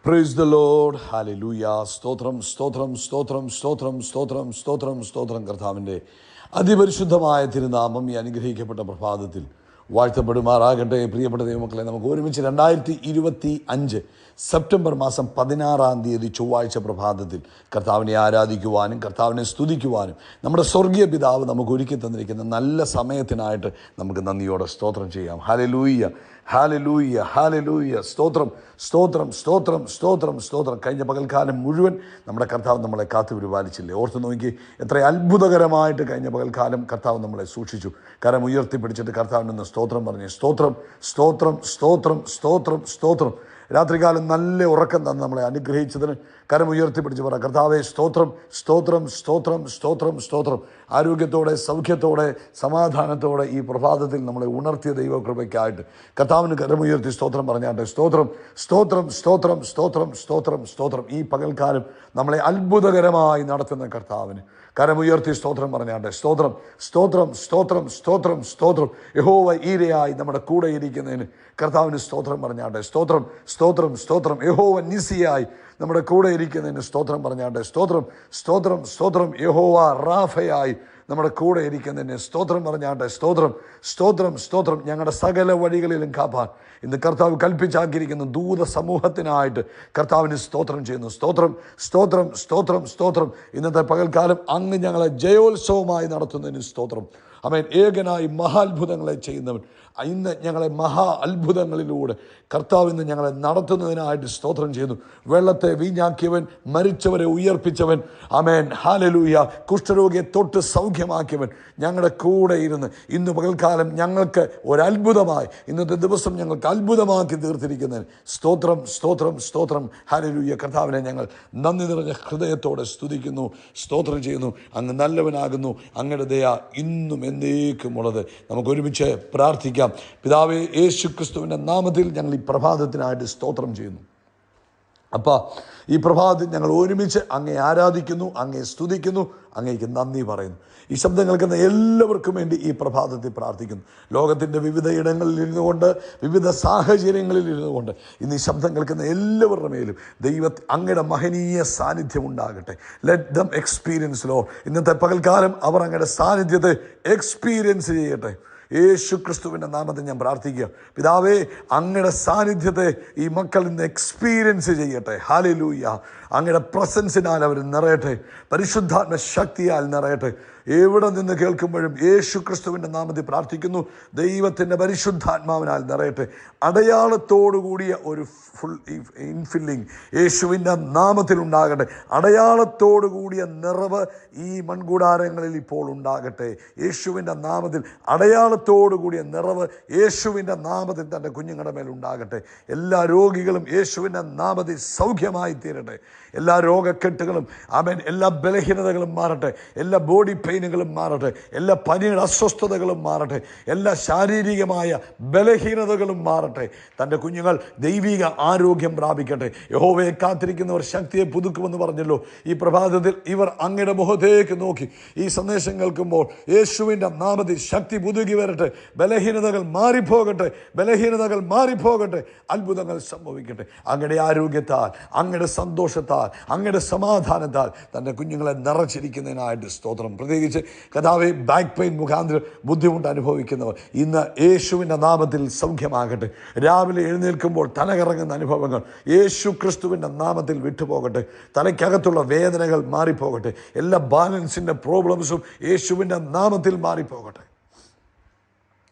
Praise the Lord. Hallelujah. സ്തോത്രം സ്തോത്രം സ്തോത്രം സ്തോത്രം സ്തോത്രം സ്തോത്രം സ്തോത്രം. കർത്താവിൻ്റെ അതിപരിശുദ്ധമായ തിരുനാമം ഈ അനുഗ്രഹിക്കപ്പെട്ട പ്രഭാതത്തിൽ വാഴ്ത്തപ്പെടുമാറാകട്ടെ. പ്രിയപ്പെട്ട ദൈവമക്കളെ, നമുക്ക് ഒരുമിച്ച് 2025 സെപ്റ്റംബർ മാസം 16 ചൊവ്വാഴ്ച പ്രഭാതത്തിൽ കർത്താവിനെ ആരാധിക്കുവാനും കർത്താവിനെ സ്തുതിക്കുവാനും നമ്മുടെ സ്വർഗീയ പിതാവ് നമുക്ക് ഒരുക്കി തന്നിരിക്കുന്ന നല്ല സമയത്തിനായിട്ട് നമുക്ക് നന്ദിയോടെ സ്തോത്രം ചെയ്യാം. Hallelujah, hallelujah, hallelujah. സ്തോത്രം സ്തോത്രം സ്തോത്രം സ്തോത്രം സ്തോത്രം. കഴിഞ്ഞ പകൽക്കാലം മുഴുവൻ നമ്മുടെ കർത്താവ് നമ്മളെ കാത്തു പരിപാലിച്ചില്ലേ? ഓർത്ത് നോക്കി, എത്ര അത്ഭുതകരമായിട്ട് കഴിഞ്ഞ പകൽക്കാലം കർത്താവ് നമ്മളെ സൂക്ഷിച്ചു. കരം ഉയർത്തിപ്പിടിച്ചിട്ട് കർത്താവിൽ നിന്ന് സ്തോത്രം പറഞ്ഞ് സ്തോത്രം സ്തോത്രം സ്തോത്രം സ്തോത്രം സ്തോത്രം. രാത്രികാലം നല്ല ഉറക്കം തന്ന് നമ്മളെ അനുഗ്രഹിച്ചതിന് കരം ഉയർത്തിപ്പിടിച്ച് പറ, കർത്താവേ സ്തോത്രം സ്തോത്രം സ്തോത്രം സ്തോത്രം സ്തോത്രം. ആരോഗ്യത്തോടെ സൗഖ്യത്തോടെ സമാധാനത്തോടെ ഈ പ്രഭാതത്തിൽ നമ്മളെ ഉണർത്തിയ ദൈവകൃപയ്ക്കായിട്ട് കർത്താവിന് കരമുയർത്തി സ്തോത്രം പറഞ്ഞാട്ടെ. സ്തോത്രം സ്തോത്രം സ്തോത്രം സ്തോത്രം സ്തോത്രം സ്തോത്രം. ഈ പകൽക്കാലം നമ്മളെ അത്ഭുതകരമായി നടത്തുന്ന കർത്താവിന് കരമുയർത്തി സ്തോത്രം പറഞ്ഞാട്ടെ. സ്തോത്രം സ്തോത്രം സ്തോത്രം സ്തോത്രം സ്തോത്രം. യഹോവ ഈരയായി നമ്മുടെ കൂടെ ഇരിക്കുന്നതിന് കർത്താവിന് സ്തോത്രം പറഞ്ഞാട്ടെ. സ്തോത്രം സ്തോത്രം സ്തോത്രം. യഹോവ നിസിയായി നമ്മുടെ കൂടെ ഇരിക്കുന്നതിന് സ്തോത്രം പറഞ്ഞാട്ടെ. സ്തോത്രം സ്തോത്രം സ്തോത്രം. യഹോവ റാഫയായി നമ്മുടെ കൂടെ ഇരിക്കുന്നതിന് സ്തോത്രം പറഞ്ഞാട്ടെ. സ്തോത്രം സ്തോത്രം സ്തോത്രം. ഞങ്ങളുടെ സകല വഴികളിലും കാപ്പാൻ ഇന്ന് കർത്താവ് കൽപ്പിച്ചാക്കിയിരിക്കുന്ന ദൂത സമൂഹത്തിനായിട്ട് കർത്താവിന് സ്തോത്രം ചെയ്യുന്നു. സ്തോത്രം സ്തോത്രം സ്തോത്രം സ്തോത്രം. ഇന്നത്തെ പകൽക്കാലം അങ്ങ് ഞങ്ങളെ ജയോത്സവമായി നടത്തുന്നതിന് സ്തോത്രം. ആമേൻ. ഏകനായി മഹാത്ഭുതങ്ങളെ ചെയ്യുന്നവൻ ഇന്ന് ഞങ്ങളെ മഹാ അത്ഭുതങ്ങളിലൂടെ കർത്താവ് ഇന്ന് ഞങ്ങളെ നടത്തുന്നതിനായിട്ട് സ്തോത്രം ചെയ്യുന്നു. വെള്ളത്തെ വീഞ്ഞാക്കിയവൻ, മരിച്ചവരെ ഉയർപ്പിച്ചവൻ, ആമേൻ, ഹല്ലേലൂയ. കുഷ്ഠരോഗിയെ തൊട്ട് സൗഖ്യമാക്കിയവൻ ഞങ്ങളുടെ കൂടെ ഇരുന്ന് ഇന്ന് പകൽക്കാലം ഞങ്ങൾക്ക് ഒരത്ഭുതമായി ഇന്നത്തെ ദിവസം ഞങ്ങൾക്ക് അത്ഭുതമാക്കി തീർത്തിരിക്കുന്നതിന് സ്തോത്രം സ്തോത്രം സ്തോത്രം. ഹല്ലേലൂയ. കർത്താവിനെ ഞങ്ങൾ നന്ദി നിറഞ്ഞ ഹൃദയത്തോടെ സ്തുതിക്കുന്നു, സ്തോത്രം ചെയ്യുന്നു. അങ്ങ് നല്ലവനാകുന്നു, അങ്ങയുടെ ദയ ഇന്നും എന്നേക്കുമുള്ളത്. നമുക്ക് ഒരുമിച്ച് പ്രാർത്ഥിക്കാം. പിതാവേ, യേശു ക്രിസ്തുവിൻ്റെ നാമത്തിൽ ഞങ്ങൾ ഈ പ്രഭാതത്തിനായിട്ട് സ്തോത്രം ചെയ്യുന്നു. അപ്പാ, ഈ പ്രഭാതത്തിൽ ഞങ്ങൾ ഒരുമിച്ച് അങ്ങേ ആരാധിക്കുന്നു, അങ്ങേ സ്തുതിക്കുന്നു, അങ്ങേക്ക് നന്ദി പറയുന്നു. ഈ ശബ്ദം കേൾക്കുന്ന എല്ലാവർക്കും വേണ്ടി ഈ പ്രഭാതത്തിൽ പ്രാർത്ഥിക്കുന്നു. ലോകത്തിൻ്റെ വിവിധ ഇടങ്ങളിൽ ഇരുന്നു കൊണ്ട്, വിവിധ സാഹചര്യങ്ങളിൽ ഇരുന്നു കൊണ്ട് ഇന്ന് ഈ ശബ്ദം കേൾക്കുന്ന എല്ലാവരുടെ മേലും അങ്ങയുടെ മഹനീയ സാന്നിധ്യം ഉണ്ടാകട്ടെ. ലെറ്റ് ദം എക്സ്പീരിയൻസ് ലോ. ഇന്നത്തെ പകൽക്കാലം അവർ അങ്ങയുടെ സാന്നിധ്യത്തെ എക്സ്പീരിയൻസ് ചെയ്യട്ടെ. യേശു ക്രിസ്തുവിൻ്റെ നാമത്തിൽ ഞാൻ പ്രാർത്ഥിക്കുക. പിതാവേ, അങ്ങയുടെ സാന്നിധ്യത്തെ ഈ മക്കൾ ഇന്ന് എക്സ്പീരിയൻസ് ചെയ്യട്ടെ. ഹല്ലേലൂയ. അങ്ങയുടെ പ്രസൻസിനാൽ അവർ നിറയട്ടെ, പരിശുദ്ധാത്മ ശക്തിയാൽ നിറയട്ടെ. എവിടെ നിന്ന് കേൾക്കുമ്പോഴും യേശു ക്രിസ്തുവിൻ്റെ നാമത്തിൽ പ്രാർത്ഥിക്കുന്നു, ദൈവത്തിൻ്റെ പരിശുദ്ധാത്മാവിനാൽ നിറയട്ടെ. അടയാളത്തോടുകൂടിയ ഒരു ഫുൾ ഇൻഫില്ലിങ് യേശുവിൻ്റെ നാമത്തിൽ ഉണ്ടാകട്ടെ. അടയാളത്തോടുകൂടിയ നിറവ് ഈ മൺകൂടാരങ്ങളിൽ ഇപ്പോൾ ഉണ്ടാകട്ടെ. യേശുവിൻ്റെ നാമത്തിൽ അടയാളത്തോടുകൂടിയ നിറവ് യേശുവിൻ്റെ നാമത്തിൽ തൻ്റെ കുഞ്ഞുങ്ങളുടെ മേൽ ഉണ്ടാകട്ടെ. എല്ലാ രോഗികളും യേശുവിൻ്റെ നാമത്തിൽ സൗഖ്യമായി തീരട്ടെ. എല്ലാ രോഗക്കെട്ടുകളും, ആമേൻ, എല്ലാ ബലഹീനതകളും മാറട്ടെ. എല്ലാ ബോഡി പെയിനുകളും മാറട്ടെ. എല്ലാ പനിയുടെ അസ്വസ്ഥതകളും മാറട്ടെ. എല്ലാ ശാരീരികമായ ബലഹീനതകളും മാറട്ടെ. തൻ്റെ കുഞ്ഞുങ്ങൾ ദൈവിക ആരോഗ്യം പ്രാപിക്കട്ടെ. യഹോവയെ കാത്തിരിക്കുന്നവർ ശക്തിയെ പുതുക്കുമെന്ന് പറഞ്ഞല്ലോ. ഈ പ്രഭാതത്തിൽ ഇവർ അങ്ങയുടെ മുഖത്തേക്ക് നോക്കി ഈ സന്ദേശം കേൾക്കുമ്പോൾ യേശുവിൻ്റെ നാമത്തിൽ ശക്തി പുതുക്കി വരട്ടെ. ബലഹീനതകൾ മാറിപ്പോകട്ടെ, ബലഹീനതകൾ മാറിപ്പോകട്ടെ. അത്ഭുതങ്ങൾ സംഭവിക്കട്ടെ. അങ്ങയുടെ ആരോഗ്യത്താൽ, അങ്ങയുടെ സന്തോഷത്താൽ, അങ്ങയുടെ സമാധാനത്താൽ തൻ്റെ കുഞ്ഞുങ്ങളെ നിറച്ചിരിക്കുന്നതിനായിട്ട് സ്തോത്രം. പ്രത്യേകിച്ച് കർത്താവേ, ബാക്ക് പെയിൻ മുഖാന്തരം ബുദ്ധിമുട്ട് അനുഭവിക്കുന്നവർ ഇന്ന് യേശുവിൻ്റെ നാമത്തിൽ സൗഖ്യമാകട്ടെ. രാവിലെ എഴുന്നേൽക്കുമ്പോൾ തലകറങ്ങുന്ന അനുഭവങ്ങൾ യേശു ക്രിസ്തുവിൻ്റെ നാമത്തിൽ വിട്ടുപോകട്ടെ. തലയ്ക്കകത്തുള്ള വേദനകൾ മാറിപ്പോകട്ടെ. എല്ലാ ബാലൻസിൻ്റെ പ്രോബ്ലംസും യേശുവിൻ്റെ നാമത്തിൽ മാറിപ്പോകട്ടെ.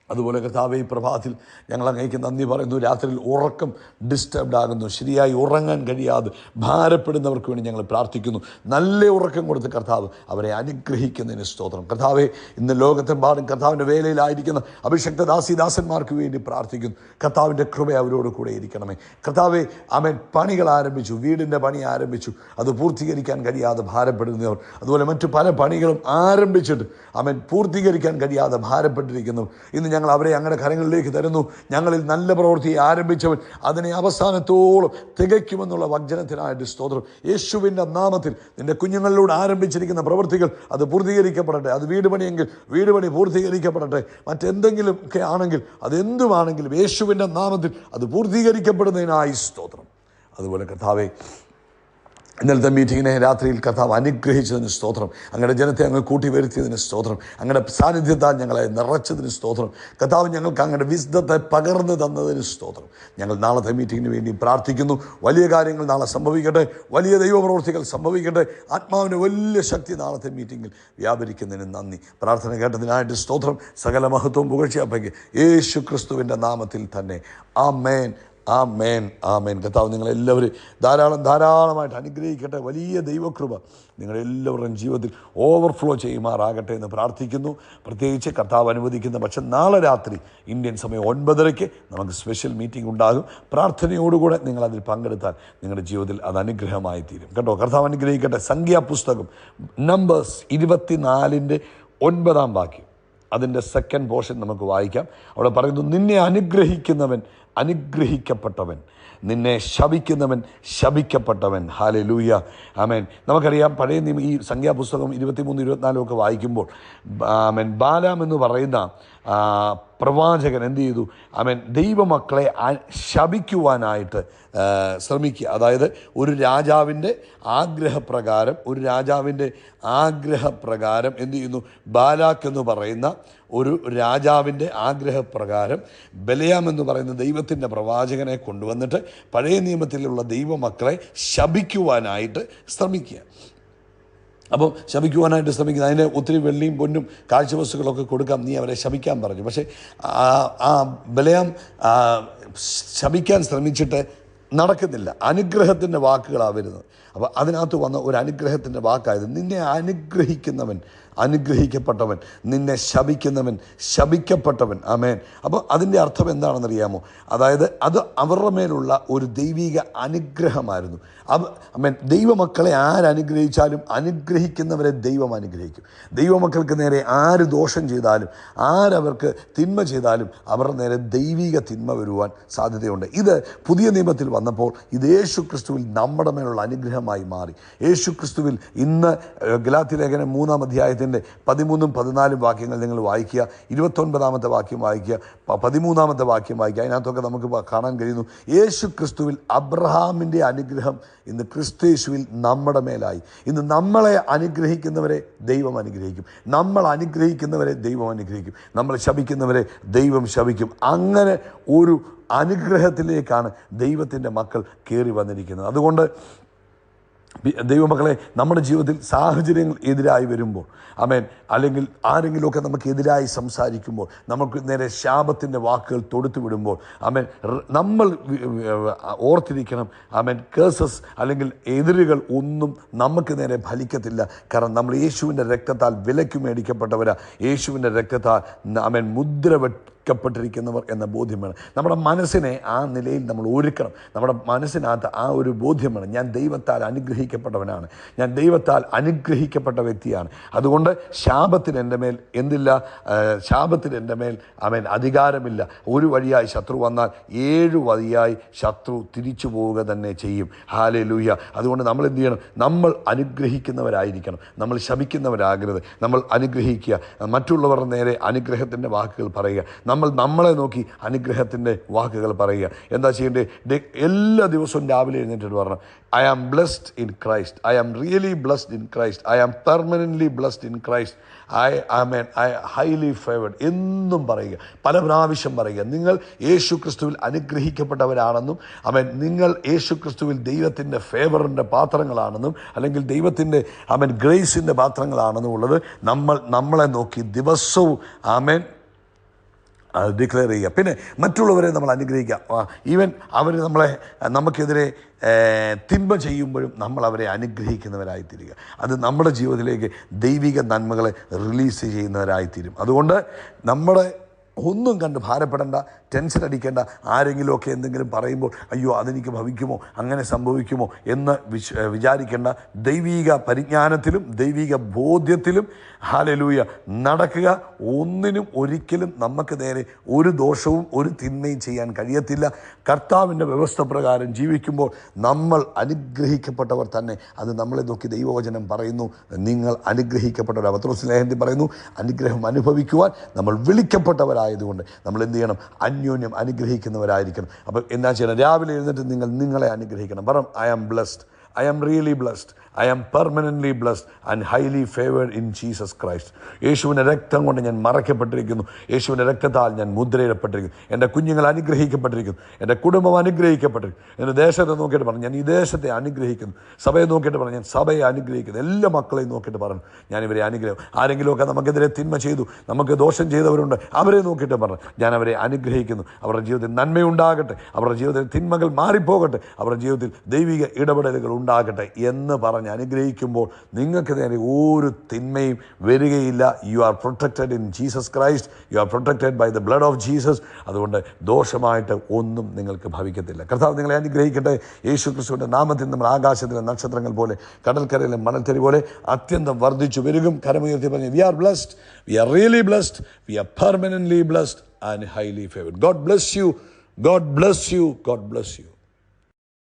അതുപോലെ കർത്താവേ, ഈ പ്രഭാതത്തിൽ ഞങ്ങൾ അങ്ങേക്ക് നന്ദി പറയുന്നു. രാത്രിയിൽ ഉറക്കം ഡിസ്റ്റർബ്ഡ് ആകുന്നു, ശരിയായി ഉറങ്ങാൻ കഴിയാതെ ഭാരപ്പെടുന്നവർക്ക് വേണ്ടി ഞങ്ങൾ പ്രാർത്ഥിക്കുന്നു. നല്ല ഉറക്കം കൊടുത്ത് കർത്താവ് അവരെ അനുഗ്രഹിക്കുന്നതിന് സ്തോത്രം. കർത്താവേ, ഇന്ന് ലോകത്തെമ്പാടും കർത്താവിൻ്റെ വേലയിലായിരിക്കുന്ന അഭിഷക്ത ദാസിദാസന്മാർക്ക് വേണ്ടി പ്രാർത്ഥിക്കുന്നു. കർത്താവിൻ്റെ കൃപ അവരോട് കൂടെ ഇരിക്കണമേ. കർത്താവേ, അവൻ പണികൾ ആരംഭിച്ചു, വീടിൻ്റെ പണി ആരംഭിച്ചു, അത് പൂർത്തീകരിക്കാൻ കഴിയാതെ ഭാരപ്പെടുന്നവർ, അതുപോലെ മറ്റു പല പണികളും ആരംഭിച്ചിട്ട് അവൻ പൂർത്തീകരിക്കാൻ കഴിയാതെ ഭാരപ്പെട്ടിരിക്കുന്നവർ, ഇന്ന് ഞങ്ങൾ അവരെ അങ്ങയുടെ കരങ്ങളിലേക്ക് തരുന്നു. ഞങ്ങളിൽ നല്ല പ്രവൃത്തിയെ ആരംഭിച്ചവൻ അതിനെ അവസാനത്തോളം തികയ്ക്കുമെന്നുള്ള വചനത്തിനായിട്ട് സ്തോത്രം. യേശുവിൻ്റെ നാമത്തിൽ നിന്റെ കുഞ്ഞുങ്ങളിലൂടെ ആരംഭിച്ചിരിക്കുന്ന പ്രവൃത്തികൾ അത് പൂർത്തീകരിക്കപ്പെടട്ടെ. അത് വീട് പണിയെങ്കിൽ വീട് പണി പൂർത്തീകരിക്കപ്പെടട്ടെ. മറ്റെന്തെങ്കിലും ഒക്കെ ആണെങ്കിൽ അതെന്തുമാണെങ്കിലും യേശുവിൻ്റെ നാമത്തിൽ അത് പൂർത്തീകരിക്കപ്പെടുന്നതിനായി സ്തോത്രം. അതുപോലെ കർത്താവെ, ഇന്നലത്തെ മീറ്റിങ്ങിനെ രാത്രിയിൽ കർത്താവ് അനുഗ്രഹിച്ചതിന് സ്തോത്രം. അങ്ങയുടെ ജനത്തെ അങ്ങ് കൂട്ടി വരുത്തിയതിന് സ്തോത്രം. അങ്ങയുടെ സാന്നിധ്യത്താൽ ഞങ്ങളെ നിറച്ചതിന് സ്തോത്രം. കർത്താവ് ഞങ്ങൾക്ക് അങ്ങയുടെ വിശുദ്ധത്തെ പകർന്നു തന്നതിന് സ്തോത്രം. ഞങ്ങൾ നാളത്തെ മീറ്റിങ്ങിന് വേണ്ടി പ്രാർത്ഥിക്കുന്നു. വലിയ കാര്യങ്ങൾ നാളെ സംഭവിക്കട്ടെ, വലിയ ദൈവപ്രവൃത്തികൾ സംഭവിക്കട്ടെ. ആത്മാവിന് വലിയ ശക്തി നാളത്തെ മീറ്റിങ്ങിൽ വ്യാപരിക്കുന്നതിന് നന്ദി. പ്രാർത്ഥന കേട്ടതിനായിട്ട് സ്തോത്രം. സകല മഹത്വവും പുകഴ്ചയപ്പയ്ക്ക് യേശു ക്രിസ്തുവിൻ്റെ നാമത്തിൽ തന്നെ. ആമേൻ, ആമേൻ, ആമേൻ. കർത്താവ് നിങ്ങളെല്ലാവരും ധാരാളമായിട്ട് അനുഗ്രഹിക്കട്ടെ. വലിയ ദൈവകൃപ നിങ്ങളെല്ലാവരുടെയും ജീവിതത്തിൽ ഓവർഫ്ലോ ചെയ്യുമാറാകട്ടെ എന്ന് പ്രാർത്ഥിക്കുന്നു. പ്രത്യേകിച്ച് കർത്താവ് അനുവദിക്കുന്ന പക്ഷം നാളെ രാത്രി ഇന്ത്യൻ സമയം 9:30 നമുക്ക് സ്പെഷ്യൽ മീറ്റിംഗ് ഉണ്ടാകും. പ്രാർത്ഥനയോടുകൂടെ നിങ്ങളതിൽ പങ്കെടുത്താൽ നിങ്ങളുടെ ജീവിതത്തിൽ അത് അനുഗ്രഹമായി തീരും കേട്ടോ. കർത്താവ് അനുഗ്രഹിക്കട്ടെ. സംഖ്യാപുസ്തകം നമ്പേഴ്സ് 24:9 വാക്യം, അതിൻ്റെ സെക്കൻഡ് പോർഷൻ നമുക്ക് വായിക്കാം. അവിടെ പറയുന്നു, നിന്നെ അനുഗ്രഹിക്കുന്നവൻ അനുഗ്രഹിക്കപ്പെട്ടവൻ, നിന്നെ ശപിക്കുന്നവൻ ശപിക്കപ്പെട്ടവൻ. ഹല്ലേലൂയ, ആമേൻ. നമുക്കറിയാം, പഴയ ഈ സംഖ്യാപുസ്തകം 23-24 ഒക്കെ വായിക്കുമ്പോൾ ആമേൻ, ബാലാം എന്ന് പറയുന്ന പ്രവാചകൻ എന്ത് ചെയ്തു? ആമേൻ, ദൈവമക്കളെ ശപിക്കുവാനായിട്ട് ശ്രമിക്കുക. അതായത് ഒരു രാജാവിൻ്റെ ആഗ്രഹപ്രകാരം എന്ത് ചെയ്യുന്നു? ബാലാക്ക് എന്ന് പറയുന്ന ഒരു രാജാവിൻ്റെ ആഗ്രഹപ്രകാരം ബലയാം എന്ന് പറയുന്ന ദൈവത്തിൻ്റെ പ്രവാചകനെ കൊണ്ടുവന്നിട്ട് പഴയ നിയമത്തിലുള്ള ദൈവമക്കളെ ശപിക്കുവാനായിട്ട് ശ്രമിക്കുക. അപ്പം ശപിക്കുവാനായിട്ട് ശ്രമിക്കുന്നത്, അതിന് ഒത്തിരി വെള്ളിയും പൊന്നും കാഴ്ചവസ്തുക്കളൊക്കെ കൊടുക്കാം, നീ അവരെ ശപിക്കാൻ പറഞ്ഞു. പക്ഷേ ആ ബലയാം ശപിക്കാൻ ശ്രമിച്ചിട്ട് നടക്കുന്നില്ല. അനുഗ്രഹത്തിൻ്റെ വാക്കുകളാണ് വരുന്നത്. അപ്പോൾ അതിനകത്ത് വന്ന ഒരു അനുഗ്രഹത്തിൻ്റെ വാക്കായത്, നിന്നെ അനുഗ്രഹിക്കുന്നവൻ അനുഗ്രഹിക്കപ്പെട്ടവൻ, നിന്നെ ശപിക്കുന്നവൻ ശപിക്കപ്പെട്ടവൻ. ആമേൻ. അപ്പോൾ അതിൻ്റെ അർത്ഥം എന്താണെന്നറിയാമോ? അതായത് അത് അവരുടെ മേലുള്ള ഒരു ദൈവിക അനുഗ്രഹമായിരുന്നു. ആമേൻ. ദൈവമക്കളെ ആരനുഗ്രഹിച്ചാലും അനുഗ്രഹിക്കുന്നവരെ ദൈവം അനുഗ്രഹിക്കും. ദൈവമക്കൾക്ക് നേരെ ആര് ദോഷം ചെയ്താലും ആരവർക്ക് തിന്മ ചെയ്താലും അവരുടെ നേരെ ദൈവിക തിന്മ വരുവാൻ സാധ്യതയുണ്ട്. ഇത് പുതിയ നിയമത്തിൽ വന്നപ്പോൾ ഇത് യേശു ക്രിസ്തുവിൽ നമ്മുടെ മേലുള്ള അനുഗ്രഹമായി മാറി. യേശു ക്രിസ്തുവിൽ ഇന്ന് ഗലാത്യ ലേഖനം 3-ാം അധ്യായത്തിൽ 13-14 വാക്യങ്ങൾ നിങ്ങൾ വായിക്കുക. 29-ാമത്തെ വാക്യം വായിക്കുക, 13-ാമത്തെ വാക്യം വായിക്കുക. അതിനകത്തൊക്കെ നമുക്ക് കാണാൻ കഴിയുന്നു, യേശു ക്രിസ്തുവിൽ അബ്രഹാമിൻ്റെ അനുഗ്രഹം ഇന്ന് ക്രിസ്തുയേശുവിൽ നമ്മുടെ മേലായി. ഇന്ന് നമ്മളെ അനുഗ്രഹിക്കുന്നവരെ ദൈവം അനുഗ്രഹിക്കും, നമ്മൾ അനുഗ്രഹിക്കുന്നവരെ ദൈവം അനുഗ്രഹിക്കും, നമ്മൾ ശപിക്കുന്നവരെ ദൈവം ശപിക്കും. അങ്ങനെ ഒരു അനുഗ്രഹത്തിലേക്കാണ് ദൈവത്തിൻ്റെ മക്കൾ കയറി വന്നിരിക്കുന്നത്. അതുകൊണ്ട് ദൈവമക്കളെ, നമ്മുടെ ജീവിതത്തിൽ സാഹചര്യങ്ങൾ എതിരായി വരുമ്പോൾ, ആമേൻ, അല്ലെങ്കിൽ ആരെങ്കിലുമൊക്കെ നമുക്ക് എതിരായി സംസാരിക്കുമ്പോൾ, നമുക്ക് നേരെ ശാപത്തിൻ്റെ വാക്കുകൾ തൊടുത്തു വിടുമ്പോൾ, ആമേൻ, നമ്മൾ ഓർത്തിരിക്കണം, ആമേൻ, കേസസ് അല്ലെങ്കിൽ എതിരുകൾ ഒന്നും നമുക്ക് നേരെ ഫലിക്കത്തില്ല. കാരണം നമ്മൾ യേശുവിൻ്റെ രക്തത്താൽ വിലയ്ക്ക് മേടിക്കപ്പെട്ടവരാ, യേശുവിൻ്റെ രക്തത്താൽ ആമേൻ പ്പെട്ടിരിക്കുന്നവർ എന്ന ബോധ്യം വേണം. നമ്മുടെ മനസ്സിനെ ആ നിലയിൽ നമ്മൾ ഒരുക്കണം. നമ്മുടെ മനസ്സിനകത്ത് ആ ഒരു ബോധ്യം വേണം, ഞാൻ ദൈവത്താൽ അനുഗ്രഹിക്കപ്പെട്ടവനാണ്, ഞാൻ ദൈവത്താൽ അനുഗ്രഹിക്കപ്പെട്ട വ്യക്തിയാണ്. അതുകൊണ്ട് ശാപത്തിന് എൻ്റെ മേൽ ശാപത്തിന് എൻ്റെ മേൽ ആമേൻ അധികാരമില്ല. ഒരു വഴിയായി ശത്രു വന്നാൽ 7 വഴിയായി ശത്രു തിരിച്ചു പോവുക തന്നെ ചെയ്യും. ഹല്ലേലൂയ. അതുകൊണ്ട് നമ്മൾ എന്ത് ചെയ്യണം? നമ്മൾ അനുഗ്രഹിക്കുന്നവരായിരിക്കണം, നമ്മൾ ശപിക്കുന്നവരാകരുത്. നമ്മൾ അനുഗ്രഹിക്കുക, മറ്റുള്ളവരുടെ നേരെ അനുഗ്രഹത്തിൻ്റെ വാക്കുകൾ പറയുക. നമ്മളെ നോക്കി അനുഗ്രഹത്തിൻ്റെ വാക്കുകൾ പറയുക. എന്താ ചെയ്യേണ്ടത്? എല്ലാ ദിവസവും രാവിലെ എഴുന്നേറ്റിട്ട് പറഞ്ഞു, I am blessed in Christ, I am really blessed in Christ, I am permanently blessed in Christ, I highly favoured എന്നും പറയുക. പല പ്രാവശ്യം പറയുക. നിങ്ങൾ യേശു ക്രിസ്തുവിൽ അനുഗ്രഹിക്കപ്പെട്ടവരാണെന്നും, നിങ്ങൾ യേശു ക്രിസ്തുവിൽ ദൈവത്തിൻ്റെ ഫേവറിൻ്റെ പാത്രങ്ങളാണെന്നും, അല്ലെങ്കിൽ ദൈവത്തിൻ്റെ ഗ്രേസിൻ്റെ പാത്രങ്ങളാണെന്നും ഉള്ളത് നമ്മളെ നോക്കി ദിവസവും ഡിക്ലെയർ ചെയ്യുക. പിന്നെ മറ്റുള്ളവരെ നമ്മൾ അനുഗ്രഹിക്കുക. ഈവൻ അവർ നമുക്കെതിരെ തിന്മ ചെയ്യുമ്പോഴും നമ്മൾ അവരെ അനുഗ്രഹിക്കുന്നവരായിത്തീരുക. അത് നമ്മുടെ ജീവിതത്തിലേക്ക് ദൈവിക നന്മകളെ റിലീസ് ചെയ്യുന്നവരായിത്തീരും. അതുകൊണ്ട് നമ്മുടെ ഒന്നും കണ്ട് ഭാരപ്പെടേണ്ട, ടെൻഷൻ അടിക്കേണ്ട. ആരെങ്കിലുമൊക്കെ എന്തെങ്കിലും പറയുമ്പോൾ അയ്യോ അതെനിക്ക് ഭവിക്കുമോ, അങ്ങനെ സംഭവിക്കുമോ എന്ന് വിചാരിക്കേണ്ട. ദൈവിക പരിജ്ഞാനത്തിലും ദൈവിക ബോധ്യത്തിലും ഹല്ലേലൂയ നടക്കുക. ഒന്നിനും ഒരിക്കലും നമുക്ക് നേരെ ഒരു ദോഷവും ഒരു തിന്മയും ചെയ്യാൻ കഴിയത്തില്ല. കർത്താവിൻ്റെ വ്യവസ്ഥ പ്രകാരം ജീവിക്കുമ്പോൾ നമ്മൾ അനുഗ്രഹിക്കപ്പെട്ടവർ തന്നെ. അത് നമ്മളെ നോക്കി ദൈവവചനം പറയുന്നു, നിങ്ങൾ അനുഗ്രഹിക്കപ്പെട്ടവർ. പത്രോസ് ലേഖനത്തിൽ പറയുന്നു, അനുഗ്രഹം അനുഭവിക്കുവാൻ നമ്മൾ വിളിക്കപ്പെട്ടവരാ അനുഗ്രഹിക്കുന്നവരായതുകൊണ്ട് നമ്മൾ എന്ത് ചെയ്യണം? അന്യോന്യം അനുഗ്രഹിക്കുന്നവരായിരിക്കണം. അപ്പോൾ എന്നാ ചെയ്യണം? രാവിലെ എഴുന്നേറ്റ് നിങ്ങളെ അനുഗ്രഹിക്കണം. പറ, I am blessed, I am really blessed. I am permanently blessed and highly favored in Jesus Christ. യേശുവിൻ്റെ രക്തം കൊണ്ട് ഞാൻ മറയ്ക്കപ്പെട്ടിരിക്കുന്നു. യേശുവിൻ്റെ രക്തത്താൽ ഞാൻ മുദ്രയിടപ്പെട്ടിരിക്കുന്നു. എൻ്റെ കുഞ്ഞുങ്ങൾ അനുഗ്രഹിക്കപ്പെട്ടിരിക്കുന്നു. എൻ്റെ കുടുംബം അനുഗ്രഹിക്കപ്പെട്ടിരിക്കുന്നു. എൻ്റെ ദേശത്തെ നോക്കിയിട്ട് പറഞ്ഞു, ഞാൻ ഈ ദേശത്തെ അനുഗ്രഹിക്കുന്നു. സഭയെ നോക്കിയിട്ട് പറഞ്ഞു, ഞാൻ സഭയെ അനുഗ്രഹിക്കുന്നു. എല്ലാ മക്കളെയും നോക്കിയിട്ട് പറഞ്ഞു, ഞാൻ ഇവരെ അനുഗ്രഹിക്കും. ആരെങ്കിലുമൊക്കെ നമുക്കെതിരെ തിന്മ ചെയ്തു, നമുക്ക് ദോഷം ചെയ്തവരുണ്ട്, അവരെ നോക്കിയിട്ട് പറഞ്ഞു, ഞാൻ അവരെ അനുഗ്രഹിക്കുന്നു. അവരുടെ ജീവിതത്തിൽ നന്മയുണ്ടാകട്ടെ, അവരുടെ ജീവിതത്തിൽ തിന്മകൾ മാറിപ്പോകട്ടെ, അവരുടെ ജീവിതത്തിൽ ദൈവിക ഇടപെടലുകൾ ഉണ്ടാകട്ടെ എന്ന് പറഞ്ഞ് അനുഗ്രഹിക്കുമ്പോൾ നിങ്ങൾക്ക് നേരെ ഒരു തിന്മയും വരികയില്ല. You are protected in Jesus Christ. You are protected by the blood of Jesus. അതുകൊണ്ട് ദോഷമായിട്ട് ഒന്നും നിങ്ങൾക്ക് ഭവിക്കത്തില്ല. കർത്താവ് നിങ്ങളെ അനുഗ്രഹിക്കട്ടെ. യേശു ക്രിസ്തുവിൻ്റെ നാമത്തിൽ നമ്മൾ ആകാശത്തിലെ നക്ഷത്രങ്ങൾ പോലെ കടൽക്കരയിലെ മണൽത്തരി പോലെ അത്യന്തം വർദ്ധിച്ചു വരികും. കരമുയർത്തി പറഞ്ഞു, we are blessed, we are really blessed, we are permanently blessed and highly favoured. God bless you, God bless you, God bless U.